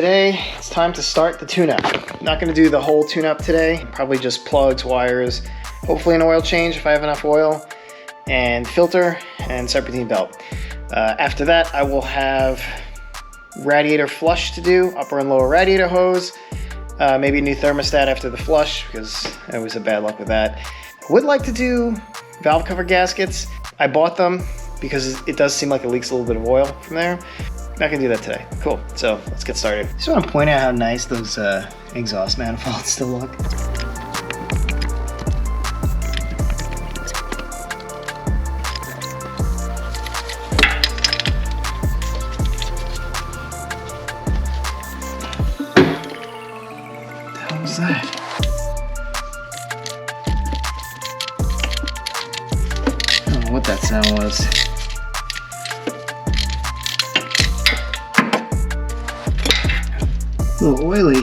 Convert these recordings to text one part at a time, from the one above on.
Today, it's time to start the tune-up. Not gonna do the whole tune-up today, probably just plugs, wires, hopefully an oil change if I have enough oil, and filter, and serpentine belt. After that, I will have radiator flush to do, upper and lower radiator hose, maybe a new thermostat after the flush, because I always have bad luck with that. I would like to do valve cover gaskets. I bought them because it does seem like it leaks a little bit of oil from there. Not gonna do that today. Cool, so let's get started. Just wanna point out how nice those exhaust manifolds still look. What the hell was that? I don't know what that sound was. A little oily,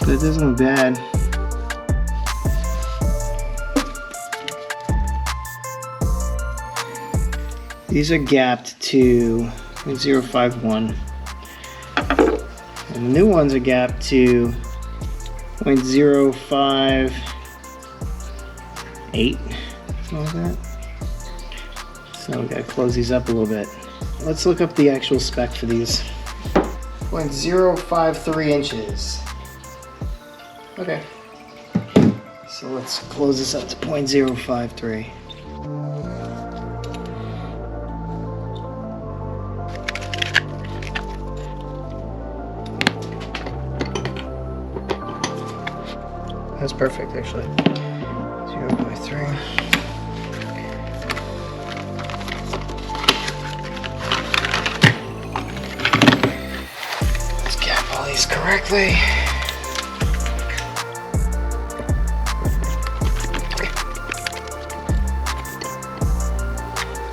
but it doesn't look bad. These are gapped to 0.051, and the new ones are gapped to 0.058, something like that. So we gotta close these up a little bit. Let's look up the actual spec for these. 0.053 inches. Okay. So let's close this up to 0.053. That's perfect, actually. 0.3. Correctly.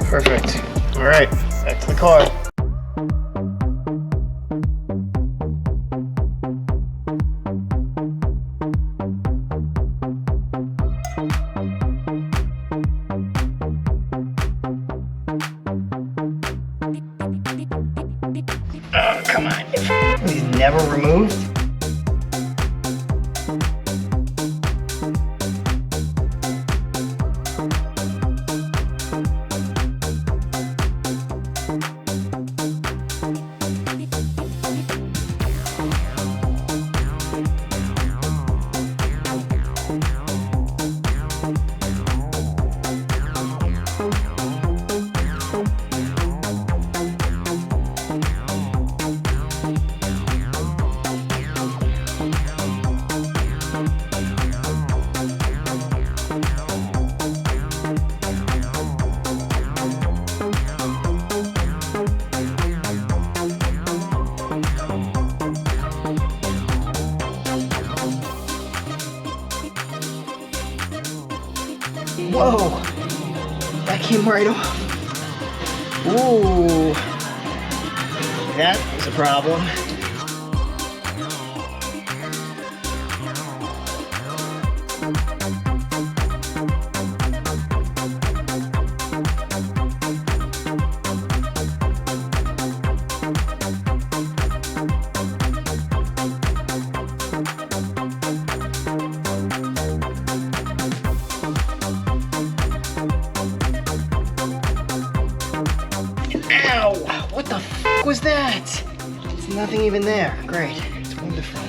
Perfect. All right, back to the car. Oh, come on. He's never removed? Whoa, that came right off. Ooh, that was a problem. Ow! What the f was that? There's nothing even there. Great. It's wonderful.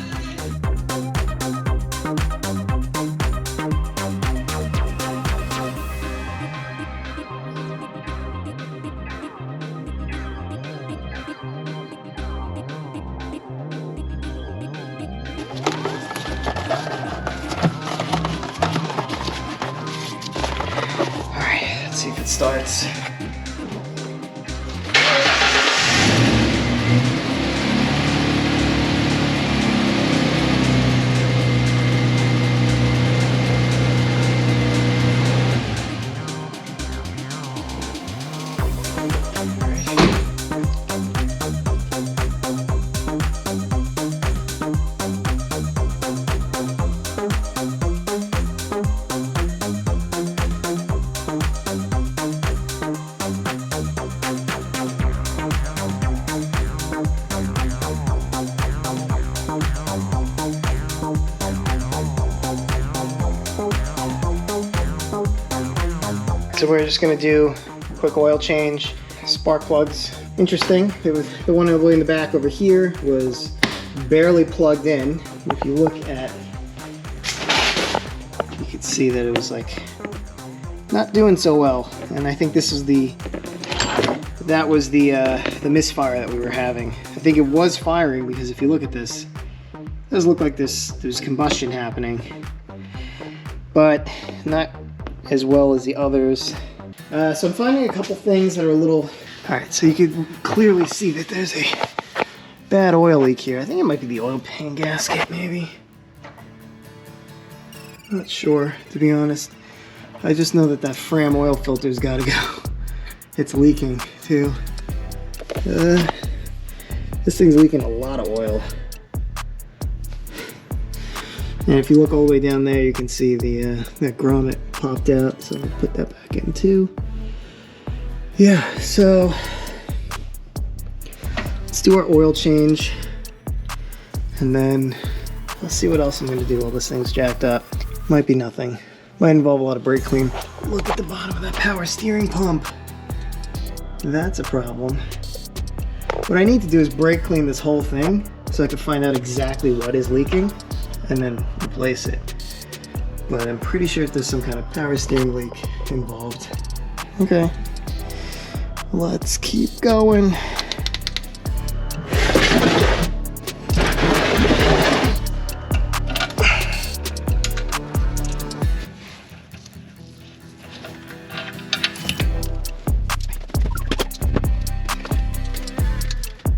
All right, let's see if it starts. so we're just gonna do a quick oil change. Spark plugs, interesting. It was the one all the way in the back over here was barely plugged in. If you look at, you could see that it was like not doing so well. And I think this is that was the misfire that we were having. I think it was firing because if you look at this, it does look like there's combustion happening, but not as well as the others. So I'm finding a couple things that are a little... Alright, so you can clearly see that there's a bad oil leak here. I think it might be the oil pan gasket, maybe. Not sure, to be honest. I just know that Fram oil filter's gotta go. It's leaking, too. This thing's leaking a lot of oil. And if you look all the way down there, you can see that grommet popped out, so I'll put that back in too. Yeah, so let's do our oil change, and then let's see what else I'm gonna do while this thing's jacked up. Might be nothing. Might involve a lot of brake clean. Look at the bottom of that power steering pump. That's a problem. What I need to do is brake clean this whole thing so I can find out exactly what is leaking and then replace it. But I'm pretty sure there's some kind of power steering leak involved. Okay, let's keep going.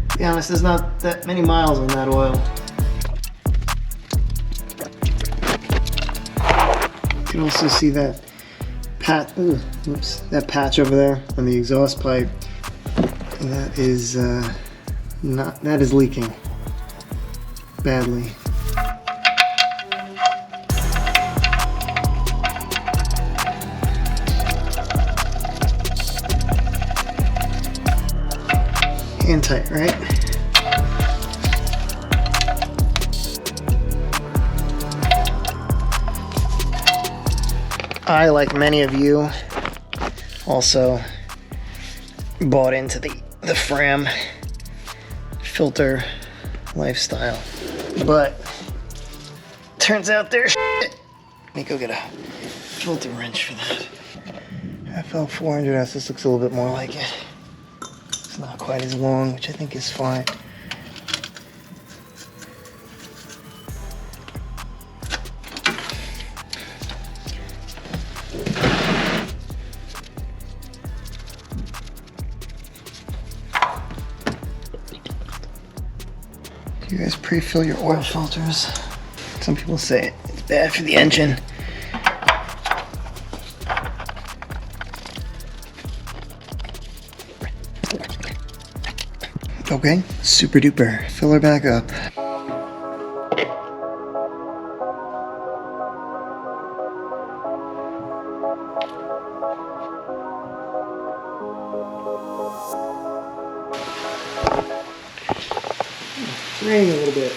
To be honest, there's not that many miles on that oil. You can also see that patch over there on the exhaust pipe. That is that is leaking badly. Hand tight, right? I, like many of you, also bought into the Fram filter lifestyle, but turns out there's shit. Let me go get a filter wrench for that. FL400S, this looks a little bit more like it. It's not quite as long, which I think is fine. Do you guys pre-fill your oil filters? Some people say it's bad for the engine. Okay, super duper. Fill her back up. It's raining a little bit.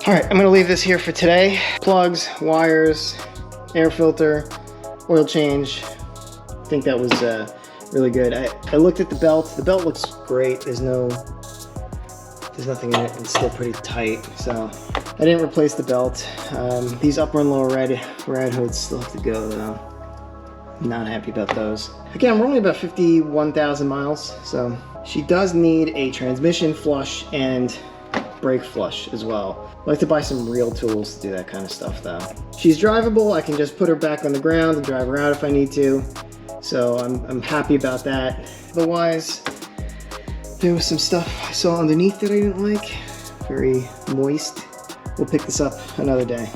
All right, I'm gonna leave this here for today. Plugs, wires, air filter, oil change. I think that was really good. I looked at the belt. The belt looks great. There's nothing in it. It's still pretty tight. So I didn't replace the belt. These upper and lower rad hoods still have to go though. Not happy about those. Again, we're only about 51,000 miles. So she does need a transmission flush and brake flush as well. I like to buy some real tools to do that kind of stuff though. She's drivable. I can just put her back on the ground and drive her out if I need to. So I'm happy about that. Otherwise, there was some stuff I saw underneath that I didn't like. Very moist. we'll pick this up another day.